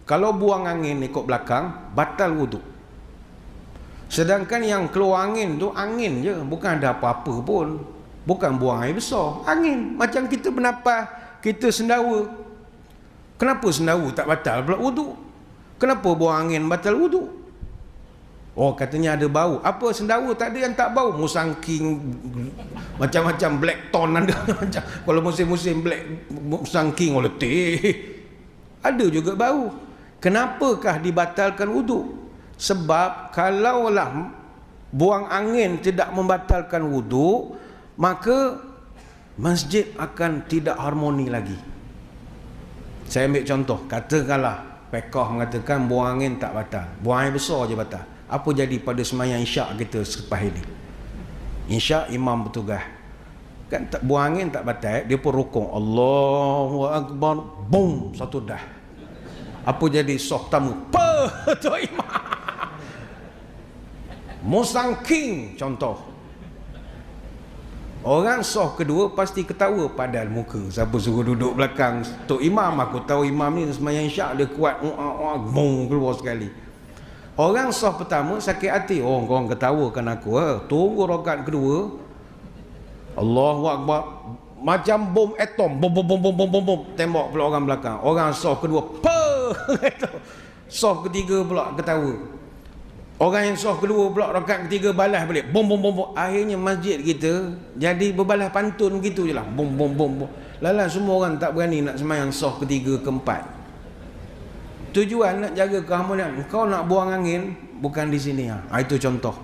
Kalau buang angin ikut belakang, batal wuduk. Sedangkan yang keluar angin tu angin je, bukan ada apa-apa pun. Bukan buang air besar, angin. Macam kita bernafas, kita sendawa. Kenapa sendawa tak batal pula wuduk? Kenapa buang angin batal wuduk? Oh, katanya ada bau. Apa sendawa tak ada yang tak bau? Musangking, macam-macam blackton ada. Kalau musim-musim black musangking letih, ada juga bau. Kenapakah dibatalkan wuduk? Sebab kalaulah buang angin tidak membatalkan wuduk, maka masjid akan tidak harmoni lagi. Saya ambil contoh, katakanlah fiqh mengatakan buang angin tak batal, buang air besar je batal. Apa jadi pada sembahyang isyak kita selepas ini? Isyak imam bertugas, kan tak, buang angin tak batal, dia pun rukuk, Allahu Akbar, boom, satu dah. Apa jadi soh tamu? Tu imam musangking contoh. Orang soh kedua pasti ketawa padahal muka. Siapa suruh duduk belakang Tok Imam? Aku tahu imam ni sembahyang isyak dia kuat, boom, keluar sekali. Orang soh pertama sakit hati, oh korang ketawakan aku, tunggu rakaat kedua, Allahu Akbar, macam bom atom, bom bom bom bom bom bom bom, tembak pula orang belakang. Orang soh kedua, soh ketiga pula ketawa. Orang yang soh kedua pula rakaat ketiga balas balik, bom bom bom bom. Akhirnya masjid kita jadi berbalas pantun gitu je lah, bom bom bom bom. Lala semua orang tak berani nak sembahyang soh ketiga keempat. Tujuan nak jaga keharmonian. Kau nak buang angin bukan di sini. Itu contoh.